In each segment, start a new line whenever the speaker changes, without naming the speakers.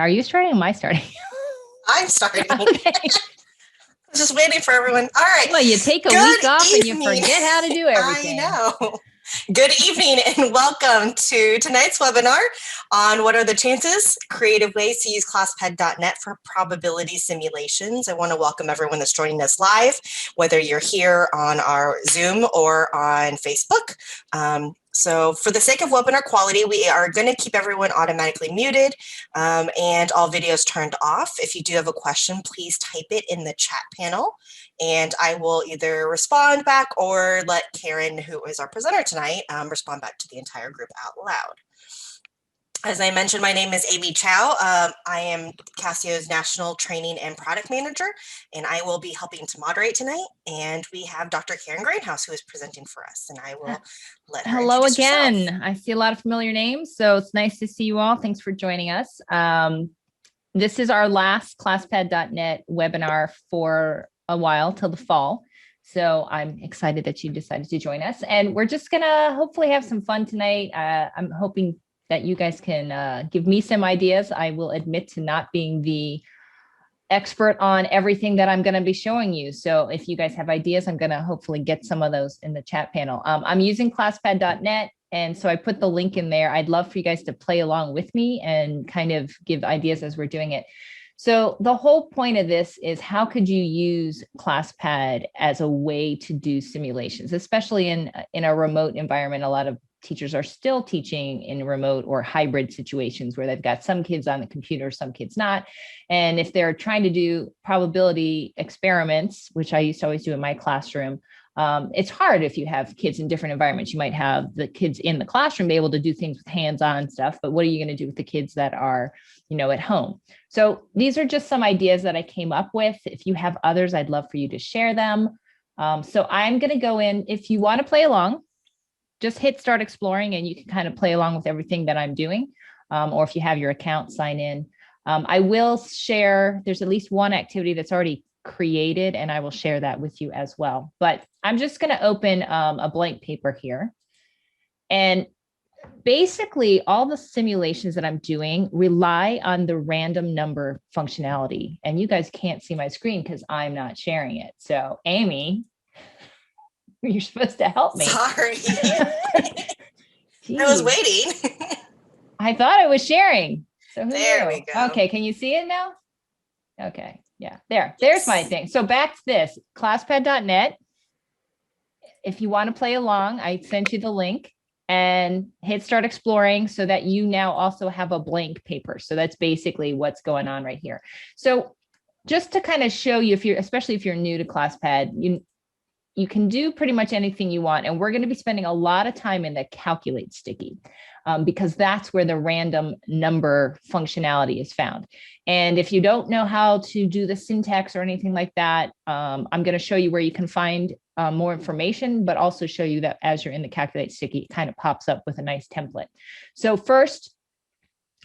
Are you starting? Am I starting?
I'm starting.
Okay.
Just waiting for everyone. All right.
Well, you take a week off and you forget how to do everything.
I know. Good evening and welcome to tonight's webinar on what are the chances, creative ways to use Classpad.net for probability simulations. I want to welcome everyone that's joining us live, whether you're here on our Zoom or on Facebook. So for the sake of webinar quality, we are going to keep everyone automatically muted and all videos turned off. If you do have a question, please type it in the chat panel and I will either respond back or let Karen, who is our presenter tonight, respond back to the entire group out loud. As I mentioned, my name is Amy Chow. I am Casio's National Training and Product Manager, and I will be helping to moderate tonight. And we have Dr. Karen Greenhouse, who is presenting for us, and I will let her
Hello again.
herself.
I see a lot of familiar names, so it's nice to see you all. Thanks for joining us. This is our last Classpad.net webinar for a while till the fall. So I'm excited that you decided to join us. And we're just gonna hopefully have some fun tonight. I'm hoping that you guys can give me some ideas. I will admit to not being the expert on everything that I'm going to be showing you. So if you guys have ideas, I'm going to hopefully get some of those in the chat panel. I'm using Classpad.net. And so I put the link in there. I'd love for you guys to play along with me and kind of give ideas as we're doing it. So the whole point of this is how could you use Classpad as a way to do simulations, especially in a remote environment. A lot of teachers are still teaching in remote or hybrid situations where they've got some kids on the computer, some kids not. And if they're trying to do probability experiments, which I used to always do in my classroom, it's hard if you have kids in different environments. You might have the kids in the classroom be able to do things with hands-on stuff, but what are you going to do with the kids that are, at home? So these are just some ideas that I came up with. If you have others, I'd love for you to share them. So I'm going to go in. If you want to play along, just hit start exploring and you can kind of play along with everything that I'm doing. Or if you have your account, sign in. I will share, there's at least one activity that's already created and I will share that with you as well. But I'm just going to open a blank paper here. And basically all the simulations that I'm doing rely on the random number functionality. And you guys can't see my screen because I'm not sharing it. So Amy, you're supposed to help me.
Sorry. I was waiting.
I thought I was sharing. So
there we go.
Okay, can you see it now? Okay, yeah, there's my thing. So back to this, Classpad.net. If you want to play along, I sent you the link and hit start exploring so that you now also have a blank paper. So that's basically what's going on right here. So just to kind of show you, especially if you're new to Classpad, you can do pretty much anything you want. And we're going to be spending a lot of time in the calculate sticky because that's where the random number functionality is found. And if you don't know how to do the syntax or anything like that, I'm going to show you where you can find more information, but also show you that as you're in the calculate sticky, it kind of pops up with a nice template. So first,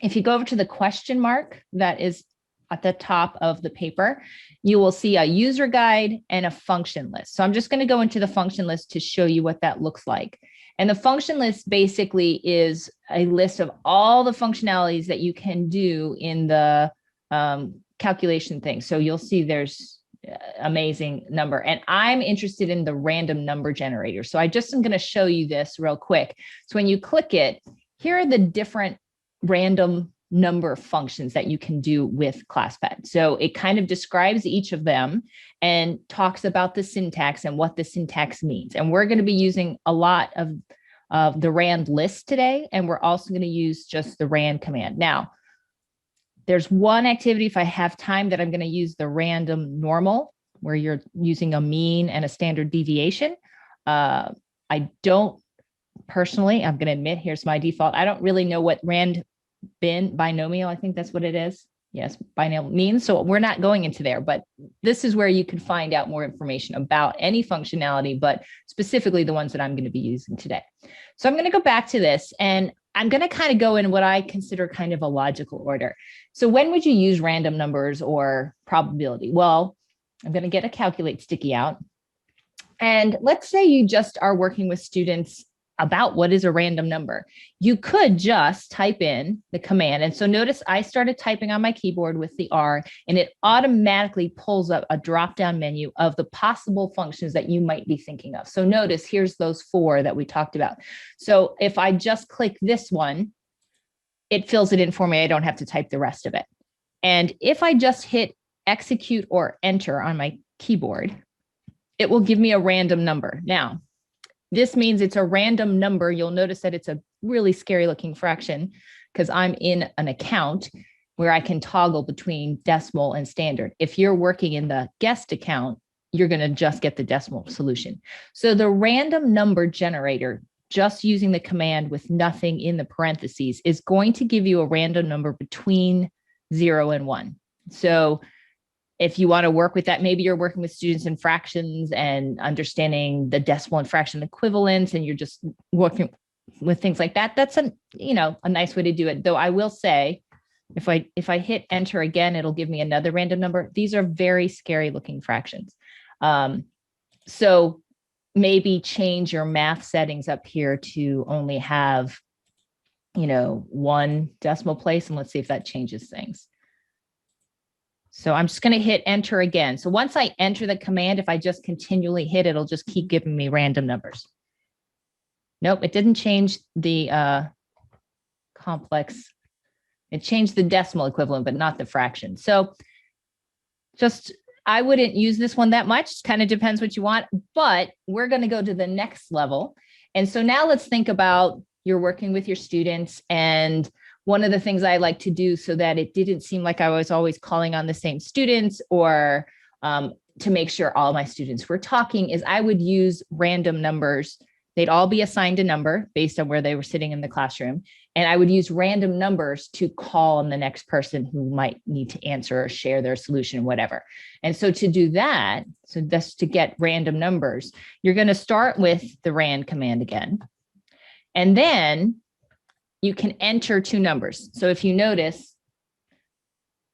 if you go over to the question mark that is at the top of the paper, you will see a user guide and a function list. So I'm just going to go into the function list to show you what that looks like. And the function list basically is a list of all the functionalities that you can do in the calculation thing. So you'll see there's amazing number. And I'm interested in the random number generator. So I just am going to show you this real quick. So when you click it, here are the different random number functions that you can do with Classpad. So it kind of describes each of them and talks about the syntax and what the syntax means. And we're going to be using a lot of the rand list today. And we're also going to use just the rand command. Now, there's one activity, if I have time, that I'm going to use the random normal, where you're using a mean and a standard deviation. I don't personally, I'm going to admit, here's my default. I don't really know what rand binomial, I think that's what it is. Yes, binomial means. So we're not going into there, but this is where you can find out more information about any functionality, but specifically the ones that I'm going to be using today. So I'm going to go back to this and I'm going to kind of go in what I consider kind of a logical order. So when would you use random numbers or probability? Well, I'm going to get a calculate sticky out. And let's say you just are working with students about what is a random number. You could just type in the command. And so notice I started typing on my keyboard with the R, and it automatically pulls up a drop-down menu of the possible functions that you might be thinking of. So notice here's those 4 that we talked about. So if I just click this one, it fills it in for me. I don't have to type the rest of it. And if I just hit execute or enter on my keyboard, it will give me a random number. Now, this means it's a random number. You'll notice that it's a really scary looking fraction because I'm in an account where I can toggle between decimal and standard. If you're working in the guest account, you're going to just get the decimal solution. So the random number generator, just using the command with nothing in the parentheses, is going to give you a random number between 0 and 1. So if you want to work with that, maybe you're working with students in fractions and understanding the decimal and fraction equivalents, and you're just working with things like that. That's a nice way to do it. Though I will say, if I hit enter again, it'll give me another random number. These are very scary looking fractions. So maybe change your math settings up here to only have, 1 decimal place, and let's see if that changes things. So I'm just going to hit enter again. So once I enter the command, if I just continually hit, it'll just keep giving me random numbers. Nope, it didn't change the complex. It changed the decimal equivalent, but not the fraction. So I wouldn't use this one that much. It kind of depends what you want, but we're going to go to the next level. And so now let's think about you're working with your students, and one of the things I like to do so that it didn't seem like I was always calling on the same students, or to make sure all my students were talking, is I would use random numbers. They'd all be assigned a number based on where they were sitting in the classroom. And I would use random numbers to call on the next person who might need to answer or share their solution, whatever. And so to do that, so that's to get random numbers, you're going to start with the rand command again. And then you can enter 2 numbers. So if you notice,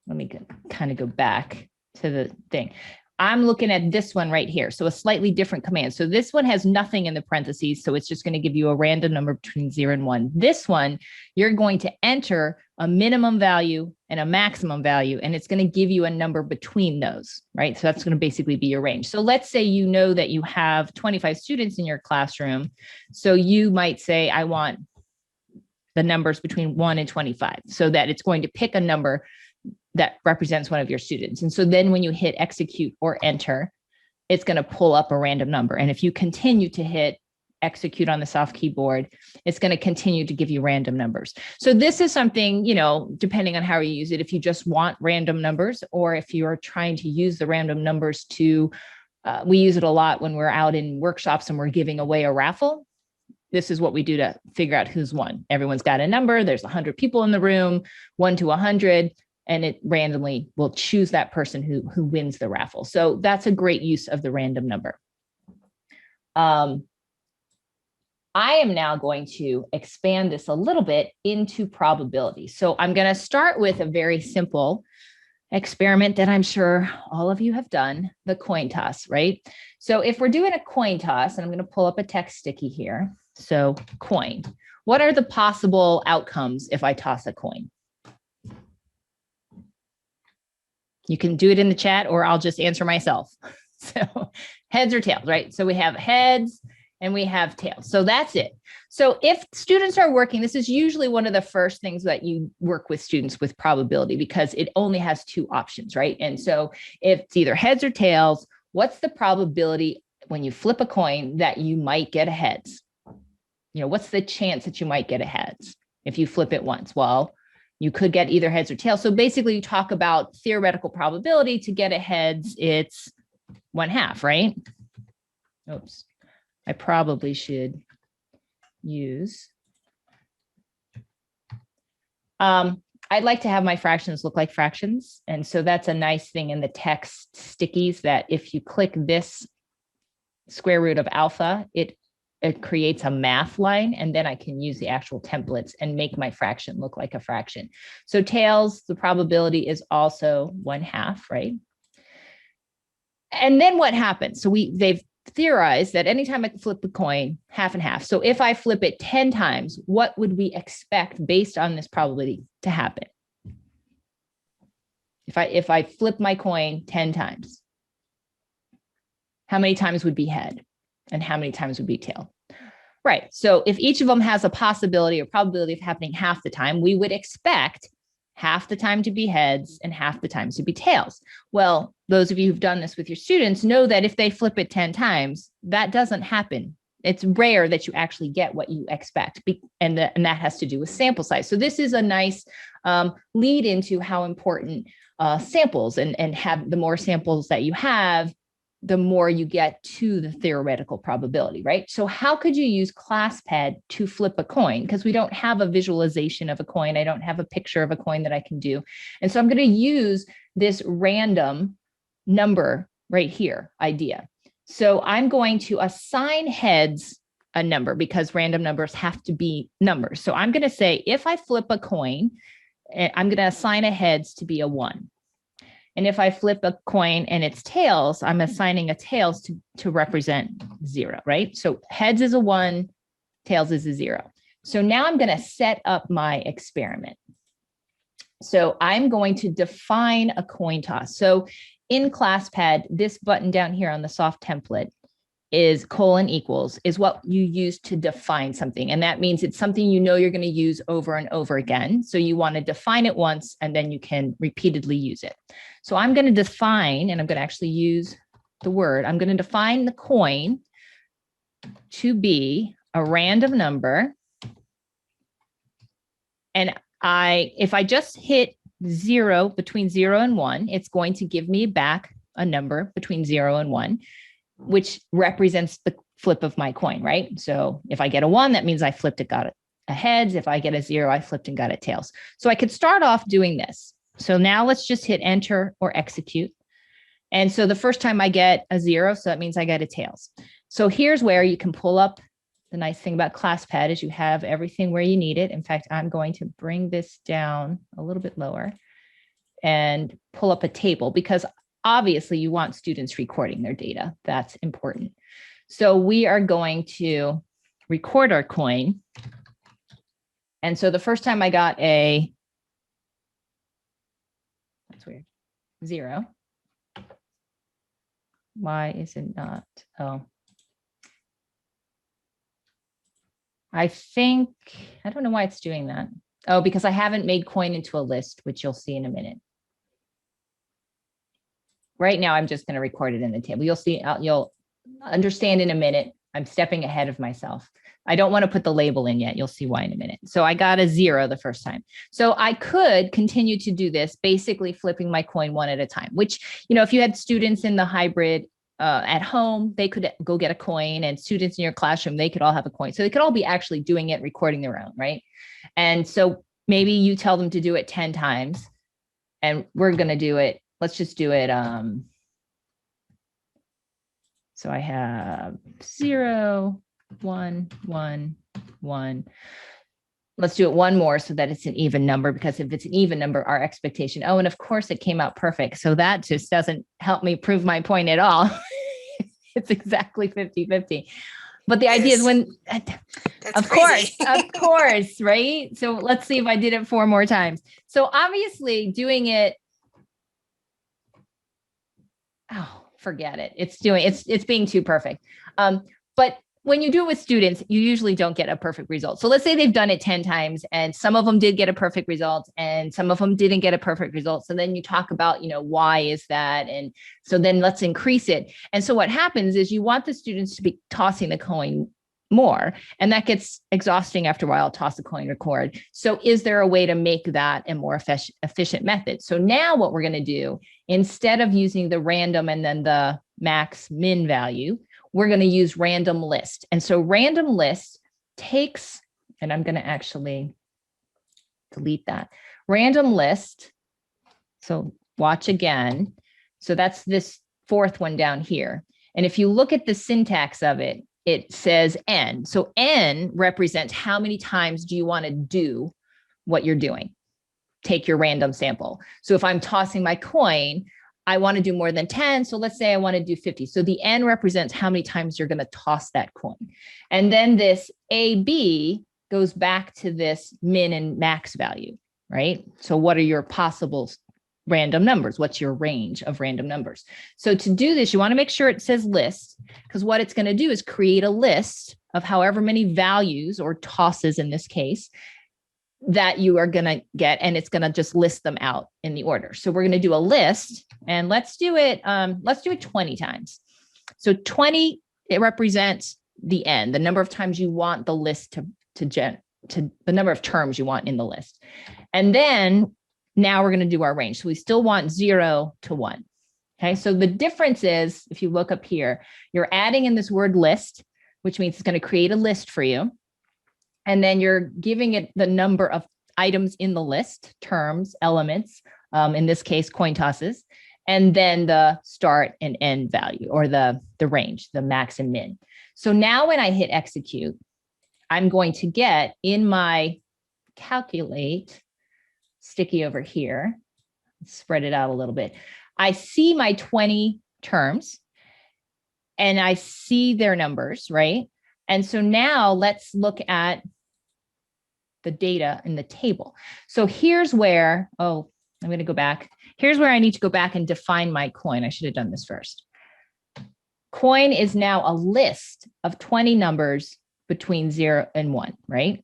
let me kind of go back to the thing. I'm looking at this one right here. So a slightly different command. So this one has nothing in the parentheses. So it's just going to give you a random number between 0 and 1. This one, you're going to enter a minimum value and a maximum value, and it's going to give you a number between those, right? So that's going to basically be your range. So let's say you know that you have 25 students in your classroom. So you might say, I want the numbers between 1 and 25, so that it's going to pick a number that represents one of your students. And so then when you hit execute or enter, it's going to pull up a random number. And if you continue to hit execute on the soft keyboard, it's going to continue to give you random numbers. So this is something, depending on how you use it, if you just want random numbers, or if you are trying to use the random numbers to, we use it a lot when we're out in workshops and we're giving away a raffle. This is what we do to figure out who's won. Everyone's got a number. There's 100 people in the room, 1 to 100. And it randomly will choose that person who wins the raffle. So that's a great use of the random number. I am now going to expand this a little bit into probability. So I'm going to start with a very simple experiment that I'm sure all of you have done, the coin toss, right? So if we're doing a coin toss, and I'm going to pull up a text sticky here. So coin, what are the possible outcomes if I toss a coin? You can do it in the chat, or I'll just answer myself. So heads or tails, right? So we have heads and we have tails. So that's it. So if students are working, this is usually one of the first things that you work with students with probability, because it only has 2 options, right? And so if it's either heads or tails, what's the probability when you flip a coin that you might get a heads? What's the chance that you might get a heads if you flip it once? Well, you could get either heads or tails. So basically you talk about theoretical probability. To get a heads, it's 1/2, right? Oops. I probably should use. I'd like to have my fractions look like fractions. And so that's a nice thing in the text stickies, that if you click this square root of alpha, it creates a math line, and then I can use the actual templates and make my fraction look like a fraction. So tails, the probability is also 1/2, right? And then what happens? So they've theorized that anytime I flip the coin, half and half. So if I flip it 10 times, what would we expect based on this probability to happen? If I flip my coin 10 times, how many times would be head and how many times would be tail? Right. So if each of them has a possibility or probability of happening half the time, we would expect half the time to be heads and half the time to be tails. Well, those of you who've done this with your students know that if they flip it 10 times, that doesn't happen. It's rare that you actually get what you expect. And that has to do with sample size. So this is a nice lead into how important samples and have the more samples that you have, the more you get to the theoretical probability, right? So how could you use Classpad to flip a coin? Because we don't have a visualization of a coin. I don't have a picture of a coin that I can do. And so I'm going to use this random number right here idea. So I'm going to assign heads a number because random numbers have to be numbers. So I'm going to say, if I flip a coin, I'm going to assign a heads to be a 1. And if I flip a coin and it's tails, I'm assigning a tails to represent 0, right? So heads is a 1, tails is a 0. So now I'm going to set up my experiment. So I'm going to define a coin toss. So in Classpad, this button down here on the soft template is := is what you use to define something. And that means it's something you know you're going to use over and over again. So you want to define it once and then you can repeatedly use it. So I'm going to define, and I'm going to actually use the word, I'm going to define the coin to be a random number. And if I just hit 0 between 0 and 1, it's going to give me back a number between 0 and 1, which represents the flip of my coin, right? So if I get a 1, that means I flipped it, got it a heads. If I get a 0, I flipped and got it tails. So I could start off doing this. So now let's just hit enter or execute. And so the first time I get a 0, so that means I get a tails. So here's where you can pull up. The nice thing about Classpad is you have everything where you need it. In fact, I'm going to bring this down a little bit lower and pull up a table because obviously you want students recording their data. That's important. So we are going to record our coin. And so the first time I got that's weird, 0. Why is it not? Oh. I don't know why it's doing that. Oh, because I haven't made coin into a list, which you'll see in a minute. Right now, I'm just going to record it in the table. You'll see, you'll understand in a minute. I'm stepping ahead of myself. I don't want to put the label in yet. You'll see why in a minute. So I got a 0 the first time. So I could continue to do this, basically flipping my coin one at a time, which, if you had students in the hybrid at home, they could go get a coin, and students in your classroom, they could all have a coin. So they could all be actually doing it, recording their own, right? And so maybe you tell them to do it 10 times and we're going to do it. Let's just do it. So I have 0, 1, 1, 1. Let's do it one more so that it's an even number, because if it's an even number, our expectation, and of course it came out perfect. So that just doesn't help me prove my point at all. It's exactly 50-50. But the idea is of course, right? So let's see if I did it 4 more times. So obviously doing it, forget it. It's being too perfect. But when you do it with students, you usually don't get a perfect result. So let's say they've done it 10 times and some of them did get a perfect result and some of them didn't get a perfect result. So then you talk about, why is that? And so then let's increase it. And so what happens is you want the students to be tossing the coin more, and that gets exhausting after a while. Toss the coin, record. So is there a way to make that a more efficient method? So now what we're going to do, instead of using the random and then the max min value, we're going to use random list. And so random list takes, and I'm going to actually delete that. Random list. So watch again. So that's this 4th one down here. And if you look at the syntax of it, it says n. So n represents how many times do you want to do what you're doing. Take your random sample. So if I'm tossing my coin, I want to do more than 10. So let's say I want to do 50. So the N represents how many times you're going to toss that coin. And then this AB goes back to this min and max value, right? So what are your possible random numbers? What's your range of random numbers? So to do this, you want to make sure it says list, because what it's going to do is create a list of however many values or tosses in this case that you are going to get, and it's going to just list them out in the order. So we're going to do a list, and let's do it 20 times. So 20, it represents the N, the number of times you want the list to the number of terms you want in the list. And then now we're going to do our range. So we still want 0 to 1. Okay. So the difference is, if you look up here, you're adding in this word list, which means it's going to create a list for you. And then you're giving it the number of items in the list, terms, elements, in this case, coin tosses, and then the start and end value, or the range, the max and min. So now when I hit execute, I'm going to get in my calculate sticky over here, spread it out a little bit. I see my 20 terms and I see their numbers, right? And so now let's look at the data in the table. So here's where, I'm going to go back. Here's where I need to go back and define my coin. I should have done this first. Coin is now a list of 20 numbers between 0 and 1, right?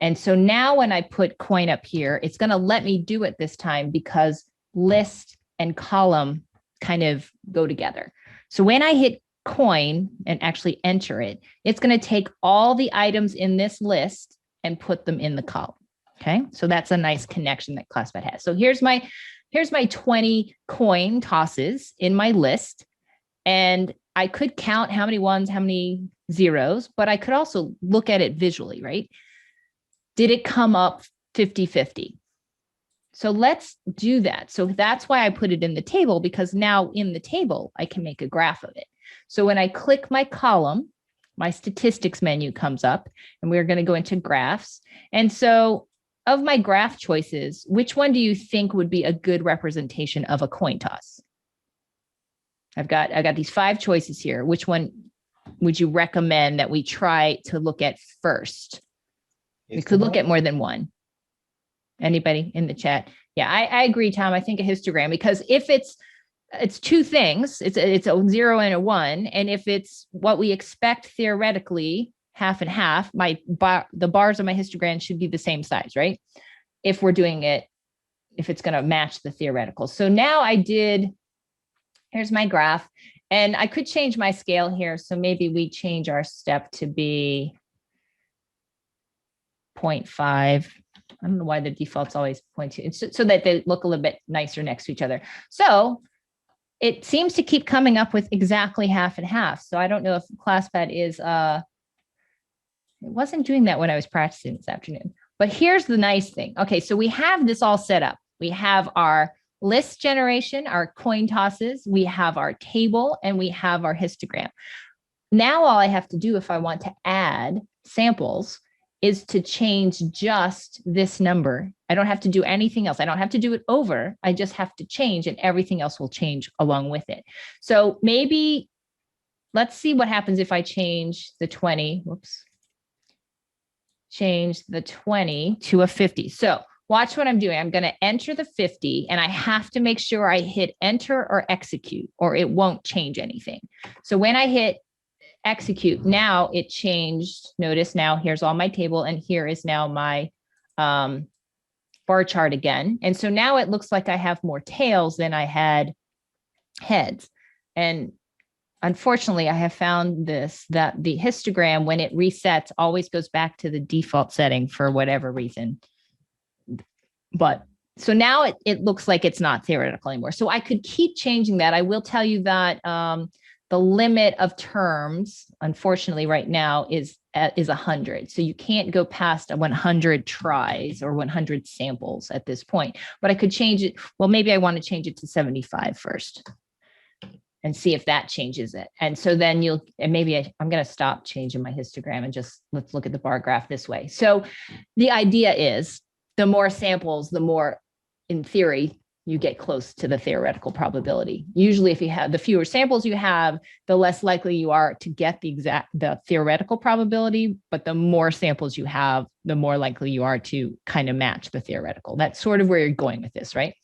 And so now when I put coin up here, it's going to let me do it this time because list and column kind of go together. So when I hit coin and actually enter it, it's going to take all the items in this list and put them in the column. Okay. So that's a nice connection that Classpad has. So here's my 20 coin tosses in my list. And I could count how many ones, how many zeros, but I could also look at it visually, right? Did it come up 50-50? So let's do that. So that's why I put it in the table, because now in the table, I can make a graph of it. So when I click my column, my statistics menu comes up, and we're going to go into graphs. And so of my graph choices, which one do you think would be a good representation of a coin toss? I got these 5 choices here. Which one would you recommend that we try to look at first? We could look at more than one. Anybody in the chat? Yeah, I agree, Tom. I think a histogram, because if it's 2 things, it's a 0 and a 1. And if it's what we expect theoretically, half and half, the bars of my histogram should be the same size, right? If we're doing it, if it's going to match the theoretical. So now here's my graph, and I could change my scale here. So maybe we change our step to be 0.5. I don't know why the default's always 0.2. It's so that they look a little bit nicer next to each other. So it seems to keep coming up with exactly half and half. So I don't know if Classpad is, it wasn't doing that when I was practicing this afternoon. But here's the nice thing. Okay, so we have this all set up. We have our list generation, our coin tosses, we have our table, and we have our histogram. Now all I have to do if I want to add samples is to change just this number. I don't have to do anything else. I don't have to do it over. I just have to change, and everything else will change along with it. So maybe let's see what happens if I change the 20. Change the 20 to a 50. So watch what I'm doing. I'm going to enter the 50, and I have to make sure I hit enter or execute, or it won't change anything. So when I hit execute, now it changed. Notice now here's all my table, and here is now my bar chart again. And so now it looks like I have more tails than I had heads. And unfortunately, I have found that the histogram, when it resets, always goes back to the default setting for whatever reason. But so now it looks like it's not theoretical anymore. So I could keep changing that. I will tell you that the limit of terms, unfortunately, right now is 100. So you can't go past 100 tries or 100 samples at this point. But I could change it. Well, maybe I want to change it to 75 first and see if that changes it. And so then maybe I'm going to stop changing my histogram and just let's look at the bar graph this way. So the idea is the more samples, the more, in theory, you get close to the theoretical probability. Usually if you have the fewer samples you have, the less likely you are to get the theoretical probability, but the more samples you have, the more likely you are to kind of match the theoretical. That's sort of where you're going with this, right?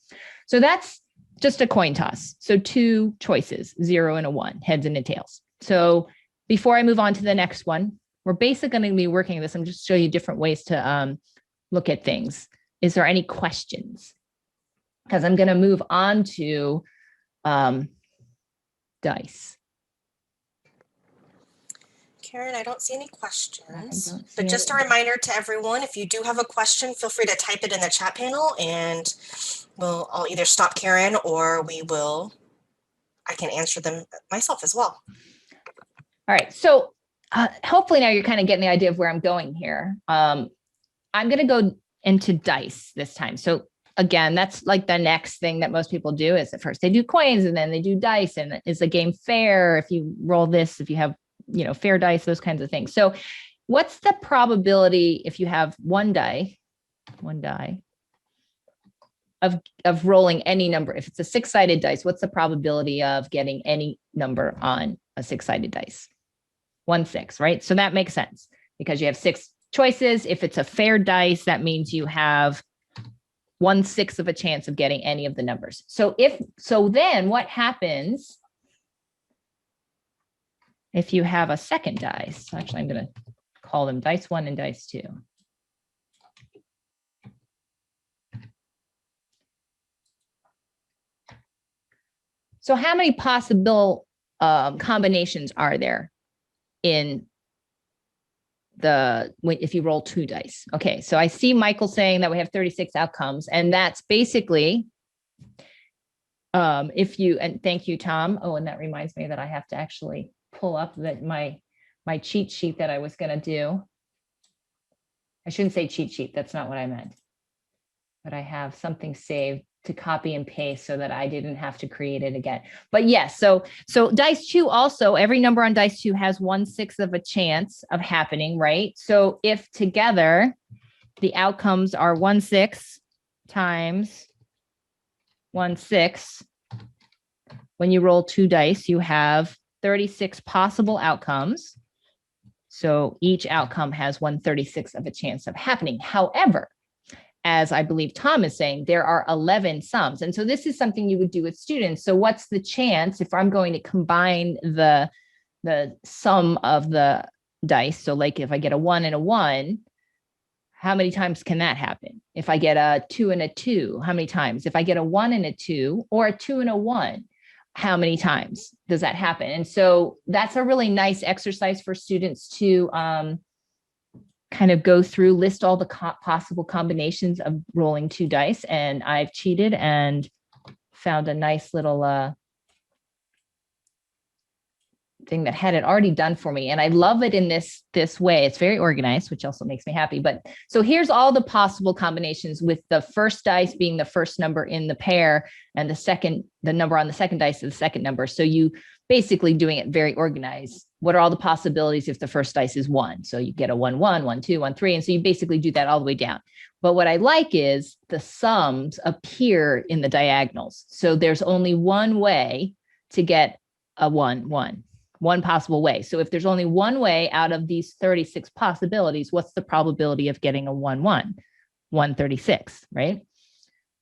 So that's just a coin toss. So 2 choices, 0 and a 1, heads and a tails. So before I move on to the next one, we're basically going to be working this. I'm just show you different ways to look at things. Is there any questions? Because I'm going to move on to dice.
Karen, I don't see any questions, but just a reminder to everyone, if you do have a question, feel free to type it in the chat panel and I'll either stop Karen or I can answer them myself as well.
All right. So hopefully now you're kind of getting the idea of where I'm going here. I'm going to go into dice this time. So again, that's like the next thing that most people do is at first they do coins and then they do dice. And is the game fair if you roll this, if you have, fair dice, those kinds of things. So what's the probability if you have one die of rolling any number? If it's a 6-sided dice, what's the probability of getting any number on a 6-sided dice? 1/6, right? So that makes sense because you have 6 choices. If it's a fair dice, that means you have 1/6 of a chance of getting any of the numbers. So then what happens if you have a second dice? Actually, I'm going to call them dice 1 and dice 2. So how many possible combinations are there in if you roll 2 dice? Okay, so I see Michael saying that we have 36 outcomes, and that's basically and thank you, Tom. Oh, and that reminds me that I have to actually pull up my cheat sheet that I was going to do. I shouldn't say cheat sheet. That's not what I meant. But I have something saved to copy and paste so that I didn't have to create it again. But yes, so dice 2 also, every number on dice 2 has 1/6 of a chance of happening, right? So if together the outcomes are 1/6 times 1/6, when you roll 2 dice, you have 36 possible outcomes. So each outcome has 1/36 of a chance of happening. However, as I believe Tom is saying, there are 11 sums. And so this is something you would do with students. So what's the chance if I'm going to combine the sum of the dice? So like if I get a 1 and a 1, how many times can that happen? If I get a 2 and a 2, how many times? If I get a 1 and a 2 or a 2 and a 1, how many times does that happen? And so that's a really nice exercise for students to kind of go through, list all the possible combinations of rolling 2 dice. And I've cheated and found a nice little thing that had it already done for me. And I love it in this way. It's very organized, which also makes me happy. But so here's all the possible combinations, with the first dice being the first number in the pair and the number on the second dice is the second number. So you basically doing it very organized. What are all the possibilities if the first dice is 1? So you get a 1, 1, 1, 2, 1, 3. And so you basically do that all the way down. But what I like is the sums appear in the diagonals. So there's only one way to get a 1, 1. One possible way. So if there's only one way out of these 36 possibilities, what's the probability of getting a 1, 1? 1/36, right?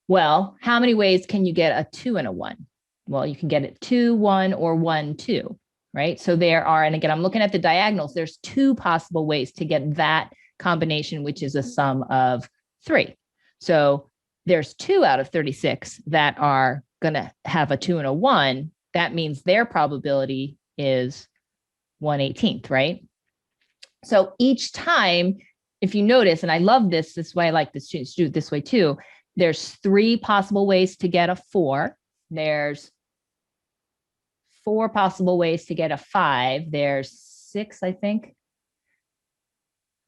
Well, how many ways can you get a 2 and a 1? Well, you can get it 2, 1, or 1, 2, right? So there are, and again, I'm looking at the diagonals, there's 2 possible ways to get that combination, which is a sum of 3. So there's 2 out of 36 that are going to have a 2 and a 1. That means their probability is 1/18th, right? So each time, if you notice, and I love this is why I like the students to do it this way too, there's 3 possible ways to get a 4. There's 4 possible ways to get a 5. There's 6, I think.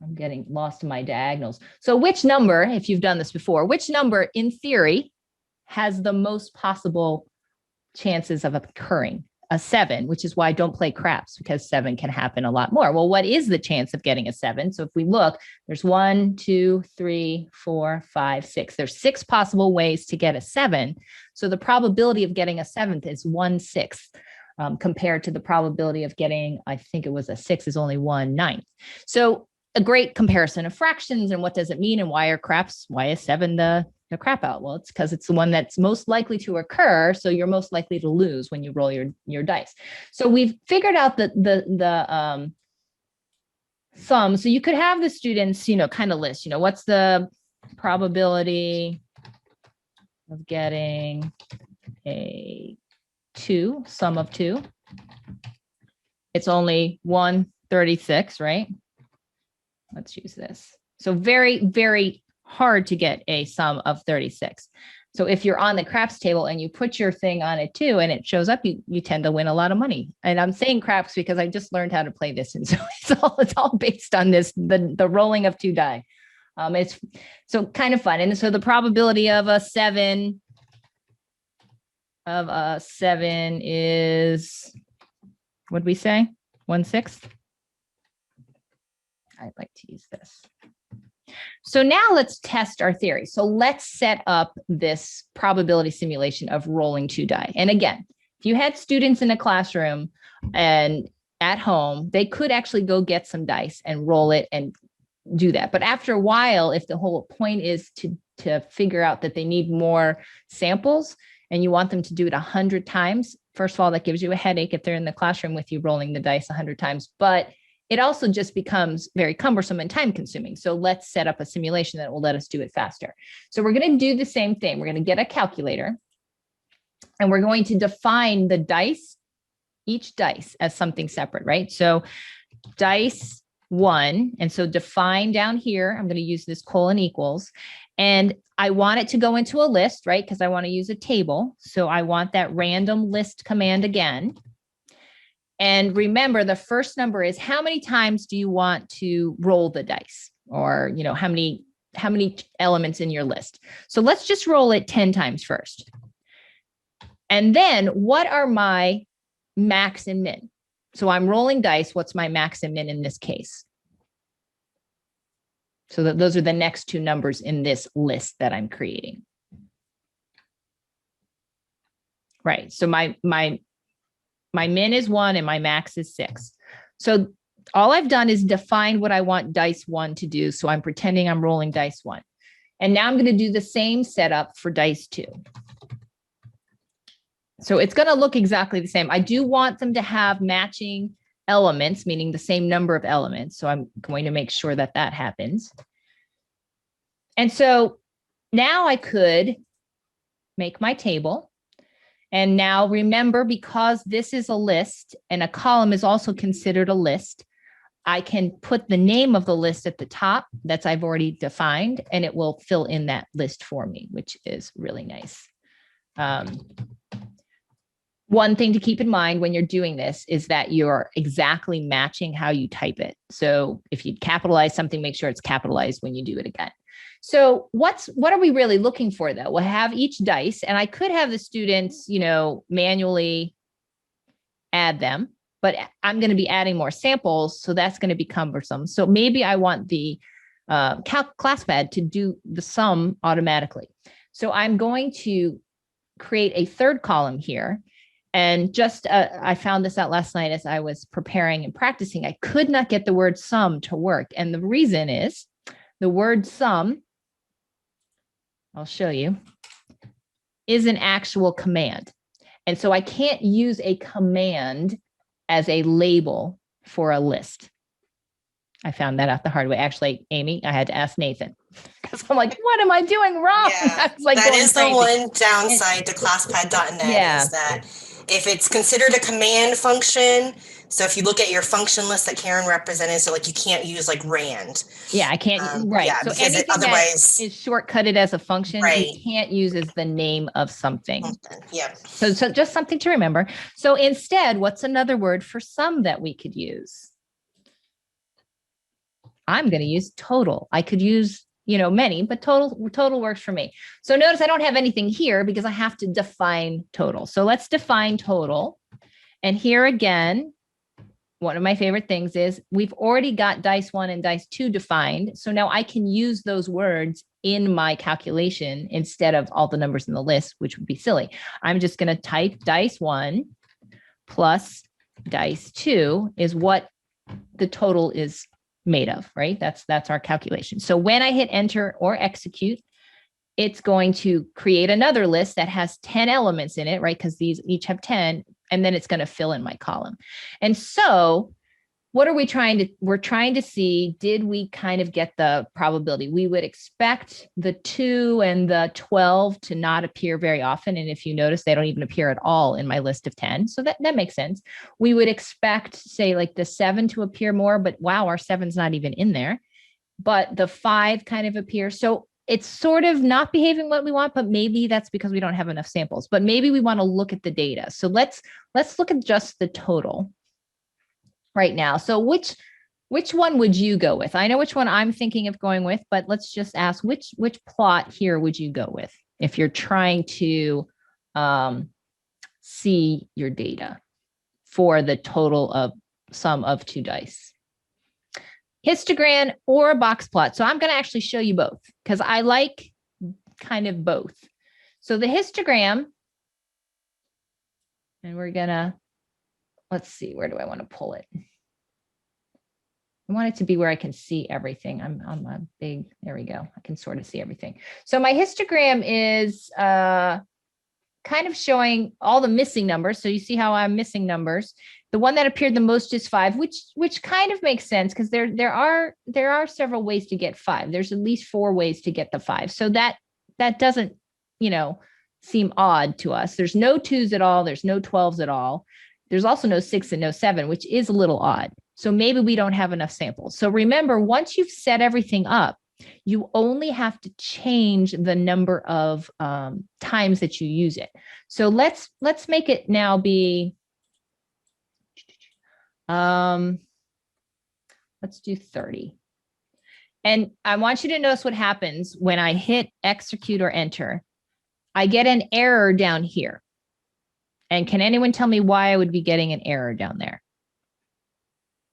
I'm getting lost in my diagonals. So which number, if you've done this before, which number in theory has the most possible chances of occurring? a 7, which is why I don't play craps, because 7 can happen a lot more. Well, what is the chance of getting a 7? So if we look, there's 1, 2, 3, 4, 5, 6. There's 6 possible ways to get a 7. So the probability of getting a 7th is 1/6, compared to the probability of getting, I think it was a 6, is only 1/9. So a great comparison of fractions, and what does it mean, and why is 7 the crap out? Well, it's because it's the one that's most likely to occur. So you're most likely to lose when you roll your dice. So we've figured out the sum. So you could have the students, kind of list, what's the probability of getting a 2, sum of 2. It's only 1/36, right? Let's use this. So very, very hard to get a sum of 36. So if you're on the craps table and you put your thing on it too, and it shows up, you tend to win a lot of money. And I'm saying craps because I just learned how to play this. And so it's all based on this, the rolling of 2 die. It's so kind of fun. And so the probability of a 7 is, what did we say? 1/6. I'd like to use this. So now let's test our theory. So let's set up this probability simulation of rolling 2 die. And again, if you had students in a classroom and at home, they could actually go get some dice and roll it and do that. But after a while, if the whole point is to figure out that they need more samples and you want them to do it 100 times, first of all, that gives you a headache if they're in the classroom with you rolling the dice 100 times. But it also just becomes very cumbersome and time consuming. So let's set up a simulation that will let us do it faster. So we're going to do the same thing. We're going to get a calculator and we're going to define the dice, each dice as something separate, right? So dice 1. And so define down here, I'm going to use this colon equals, and I want it to go into a list, right? Because I want to use a table. So I want that random list command again. And remember, the first number is how many times do you want to roll the dice, or, how many elements in your list. So let's just roll it 10 times first. And then what are my max and min? So I'm rolling dice. What's my max and min in this case? So those are the next 2 numbers in this list that I'm creating. Right. So my min is 1 and my max is 6. So all I've done is define what I want dice 1 to do. So I'm pretending I'm rolling dice 1. And now I'm going to do the same setup for dice 2. So it's going to look exactly the same. I do want them to have matching elements, meaning the same number of elements. So I'm going to make sure that that happens. And so now I could make my table. And now remember, because this is a list and a column is also considered a list, I can put the name of the list at the top that I've already defined, and it will fill in that list for me, which is really nice. One thing to keep in mind when you're doing this is that you're exactly matching how you type it. So if you capitalize something, make sure it's capitalized when you do it again. So what are we really looking for, though? We'll have each dice, and I could have the students, manually add them, but I'm going to be adding more samples, so that's going to be cumbersome. So maybe I want the Classpad to do the sum automatically. So I'm going to create a third column here. And just, I found this out last night as I was preparing and practicing. I could not get the word sum to work. And the reason is the word sum, I'll show you, is an actual command. And so I can't use a command as a label for a list. I found that out the hard way. Actually, Amy, I had to ask Nathan because I'm like, what am I doing wrong?
Yeah,
I was like,
that is the
crazy.
one downside to Classpad.net is that if it's considered a command function, so if you look at your function list that Karen represented, so like you can't use like rand.
Yeah, I can't. Right.
Yeah,
so
because
anything
otherwise
that is shortcutted as a function,
right.
You can't use as the name of something.
Yeah.
So just something to remember. So instead, what's another word for sum that we could use? I'm going to use total. I could use, many, but total works for me. So notice I don't have anything here because I have to define total. So let's define total. And here again, one of my favorite things is we've already got dice 1 and dice 2 defined. So now I can use those words in my calculation instead of all the numbers in the list, which would be silly. I'm just going to type dice 1 plus dice 2 is what the total is made of, right? That's our calculation. So when I hit enter or execute, it's going to create another list that has 10 elements in it, right? Because these each have 10, and then it's going to fill in my column. And so what are we trying to, we're trying to see, did we kind of get the probability? We would expect the 2 and the 12 to not appear very often. And if you notice, they don't even appear at all in my list of 10. So that makes sense. We would expect, say, like the 7 to appear more, but wow, our 7's not even in there. But the 5 kind of appears. So it's sort of not behaving what we want, but maybe that's because we don't have enough samples. But maybe we want to look at the data. So let's look at just the total right now. So which one would you go with? I know which one I'm thinking of going with, but let's just ask which plot here would you go with if you're trying to see your data for the total of sum of 2 dice. Histogram or a box plot. So I'm going to actually show you both because I like kind of both. So the histogram, and we're going to, let's see, where do I want to pull it? I want it to be where I can see everything. I'm on my big, there we go. I can sort of see everything. So my histogram is kind of showing all the missing numbers. So you see how I'm missing numbers. The one that appeared the most is 5, which kind of makes sense because there are several ways to get 5. There's at least 4 ways to get the 5. So that doesn't, seem odd to us. There's no 2s at all. There's no 12s at all. There's also no 6 and no 7, which is a little odd. So maybe we don't have enough samples. So remember, once you've set everything up, you only have to change the number of times that you use it. So let's make it now be, let's do 30. And I want you to notice what happens when I hit execute or enter. I get an error down here. And can anyone tell me why I would be getting an error down there?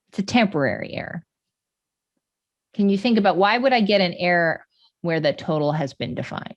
It's a temporary error. Can you think about why would I get an error where the total has been defined?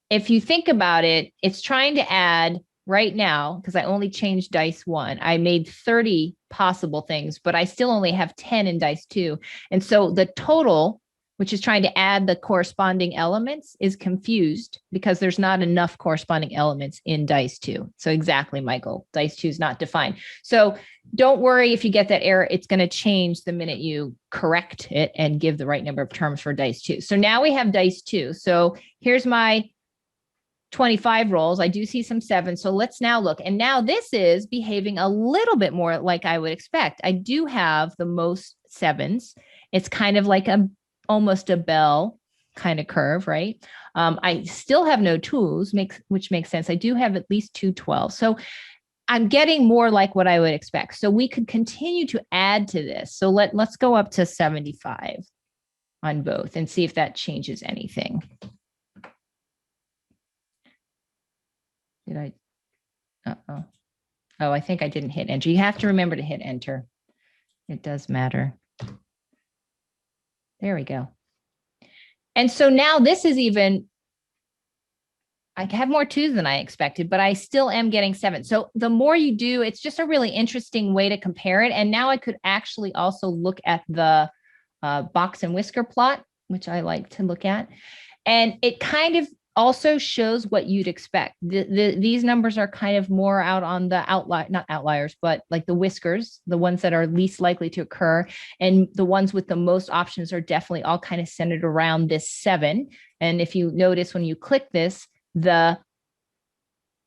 If you think about it, it's trying to add right now, because I only changed dice 1. I made 30 possible things, but I still only have 10 in dice 2. And so the total, which is trying to add the corresponding elements, is confused because there's not enough corresponding elements in dice 2. So exactly, Michael, dice 2 is not defined. So don't worry if you get that error. It's going to change the minute you correct it and give the right number of terms for dice 2. So now we have dice 2. So here's my 25 rolls. I do see some 7s. So let's now look. And now this is behaving a little bit more like I would expect. I do have the most 7s. It's kind of like almost a bell kind of curve, right? I still have no 2s, which makes sense. I do have at least 2 12s. So I'm getting more like what I would expect. So we could continue to add to this. So let's go up to 75 on both and see if that changes anything. Did I? Uh-oh. Oh, I think I didn't hit enter. You have to remember to hit enter. It does matter. There we go. And so now this is even, I have more 2s than I expected, but I still am getting 7. So the more you do, it's just a really interesting way to compare it. And now I could actually also look at the box and whisker plot, which I like to look at. And it kind of also shows what you'd expect. These numbers are kind of more out on the not outliers, but like the whiskers, the ones that are least likely to occur. And the ones with the most options are definitely all kind of centered around this 7. And if you notice when you click this, the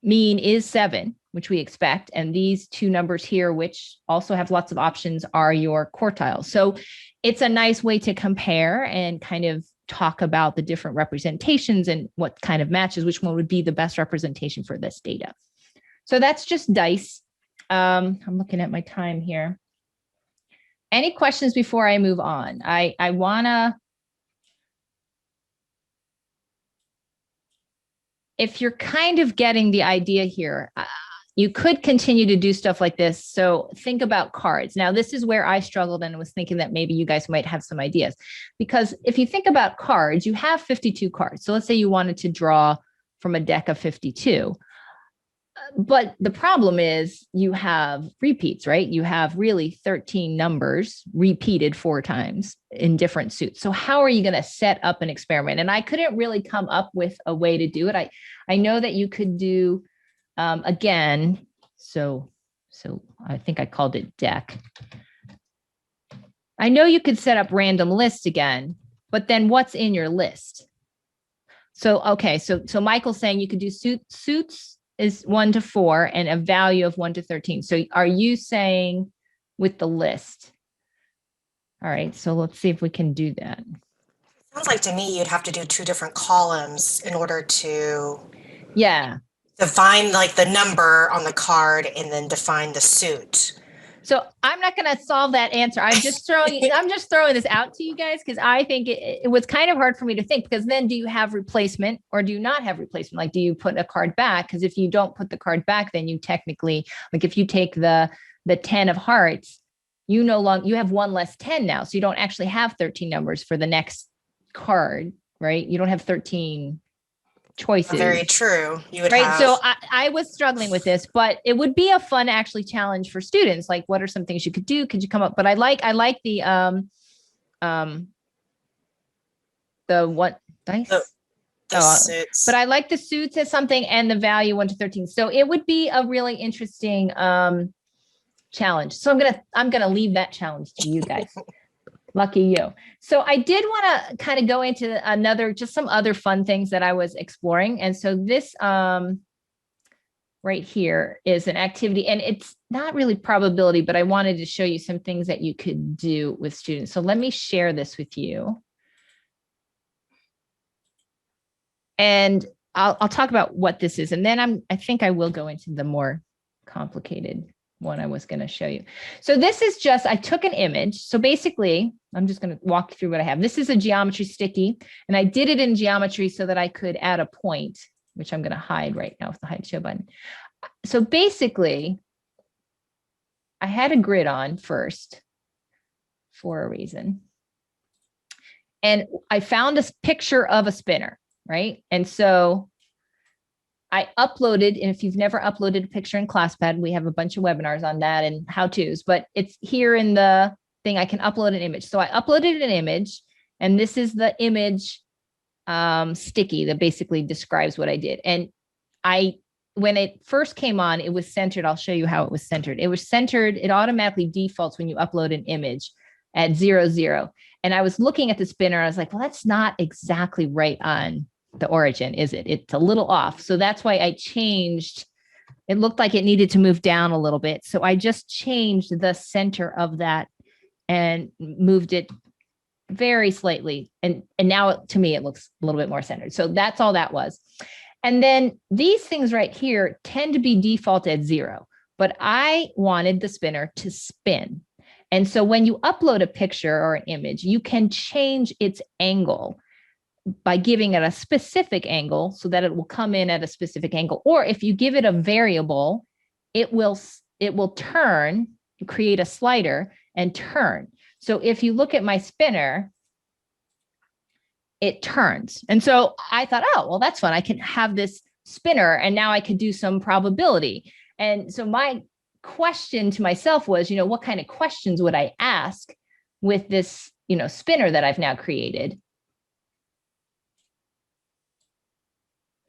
mean is 7, which we expect. And these 2 numbers here, which also have lots of options, are your quartiles. So it's a nice way to compare and kind of talk about the different representations and what kind of matches, which one would be the best representation for this data. So that's just dice. I'm looking at my time here. Any questions before I move on? I want to if you're kind of getting the idea here, you could continue to do stuff like this. So think about cards. Now, this is where I struggled and was thinking that maybe you guys might have some ideas. Because if you think about cards, you have 52 cards. So let's say you wanted to draw from a deck of 52. But the problem is you have repeats, right? You have really 13 numbers repeated 4 times in different suits. So how are you going to set up an experiment? And I couldn't really come up with a way to do it. I know that you could do, again, so I think I called it deck. I know you could set up random lists again, but then what's in your list? So, okay, so Michael's saying you could do suits is 1 to 4 and a value of 1 to 13. So are you saying with the list? All right, so let's see if we can do that.
Sounds like to me you'd have to do 2 different columns in order to define like the number on the card and then define the suit.
So I'm not going to solve that answer. I'm just throwing this out to you guys because I think it was kind of hard for me to think, because then do you have replacement or do you not have replacement? Like, do you put a card back? Because if you don't put the card back, then you technically, like if you take the 10 of hearts, you have 1 less 10 now. So you don't actually have 13 numbers for the next card, right? You don't have 13 choices.
Very true. You would
right.
have...
So I was struggling with this, but it would be a fun actually challenge for students. Like, what are some things you could do? Could you come up? But I like the what dice?
Suits.
But I like the suits as something and the value 1 to 13. So it would be a really interesting challenge. So I'm gonna leave that challenge to you guys. Lucky you. So I did want to kind of go into just some other fun things that I was exploring. And so this right here is an activity, and it's not really probability, but I wanted to show you some things that you could do with students. So let me share this with you. And I'll talk about what this is. And then I think I will go into the more complicated one I was going to show you. So this is just, I took an image. So basically, I'm just going to walk through what I have. This is a geometry sticky, and I did it in geometry so that I could add a point, which I'm going to hide right now with the hide show button. So basically, I had a grid on first for a reason. And I found a picture of a spinner, right? And so I uploaded, and if you've never uploaded a picture in Classpad, we have a bunch of webinars on that and how-tos, but it's here in the thing, I can upload an image. So I uploaded an image, and this is the image sticky that basically describes what I did. And when it first came on, it was centered. I'll show you how it was centered. It was centered. It automatically defaults when you upload an image at 0, 0. And I was looking at the spinner. I was like, well, that's not exactly right on the origin, is it? It's a little off. So that's why I changed. It looked like it needed to move down a little bit. So I just changed the center of that and moved it very slightly. And now to me, it looks a little bit more centered. So that's all that was. And then these things right here tend to be default at 0, but I wanted the spinner to spin. And so when you upload a picture or an image, you can change its angle by giving it a specific angle so that it will come in at a specific angle. Or if you give it a variable, it will turn, create a slider and turn. So if you look at my spinner, it turns. And so I thought, oh, well, that's fun. I can have this spinner and now I could do some probability. And so my question to myself was, what kind of questions would I ask with this, spinner that I've now created?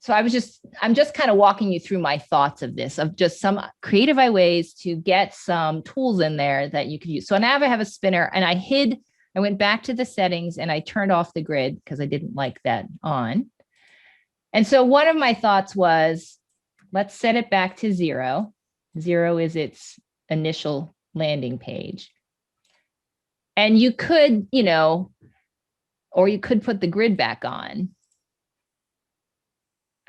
So I'm just kind of walking you through my thoughts of this, of just some creative ways to get some tools in there that you could use. So now I have a spinner, and I went back to the settings and I turned off the grid because I didn't like that on. And so one of my thoughts was, let's set it back to 0. 0 is its initial landing page. And you could, or you could put the grid back on.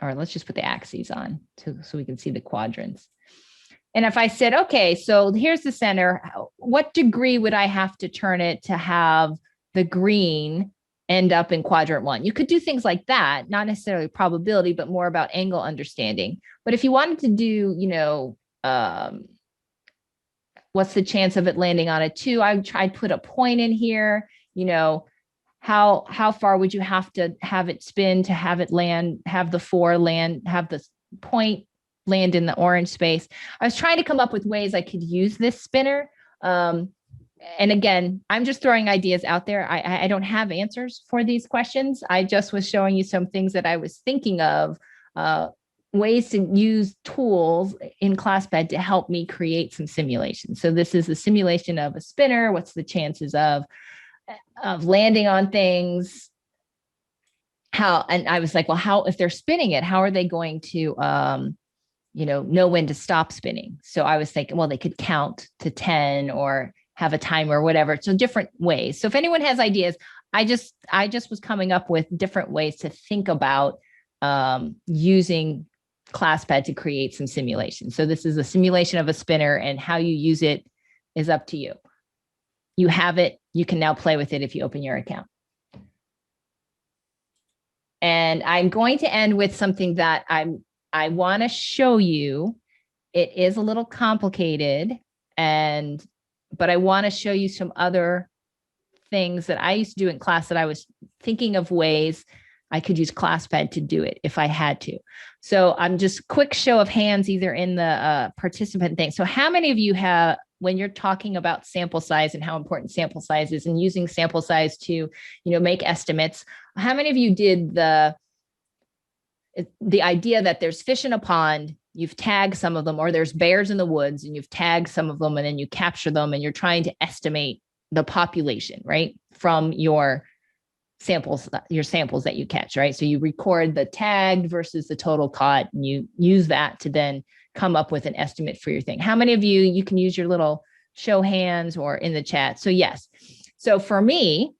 Or let's just put the axes on so we can see the quadrants. And if I said, okay, so here's the center, what degree would I have to turn it to have the green end up in quadrant 1. You could do things like that, not necessarily probability, but more about angle understanding. But if you wanted to do, what's the chance of it landing on a 2? I'd put a point in here, how far would you have to have it spin to have it land, have the 4 land, have the point land in the orange space. I was trying to come up with ways I could use this spinner. And again, I'm just throwing ideas out there. I don't have answers for these questions. I just was showing you some things that I was thinking of, ways to use tools in Classpad to help me create some simulations. So this is a simulation of a spinner. What's the chances of landing on things? And I was like, well, if they're spinning it, how are they going to, know when to stop spinning? So I was thinking, well, they could count to 10 or have a timer or whatever. So different ways. So if anyone has ideas, I just was coming up with different ways to think about using Classpad to create some simulations. So this is a simulation of a spinner, and how you use it is up to you. You have it. You can now play with it if you open your account. And I'm going to end with something that I want to show you. It is a little complicated, but I want to show you some other things that I used to do in class that I was thinking of ways I could use Classpad to do it if I had to. So I'm just quick show of hands, either in the participant thing. So how many of you have, when you're talking about sample size and how important sample size is and using sample size to, make estimates, how many of you did the idea that there's fish in a pond, you've tagged some of them, or there's bears in the woods and you've tagged some of them, and then you capture them and you're trying to estimate the population, right? From your samples that you catch, right? So you record the tagged versus the total caught, and you use that to then come up with an estimate for your thing. How many of you can use your little show hands or in the chat? So yes. So for me,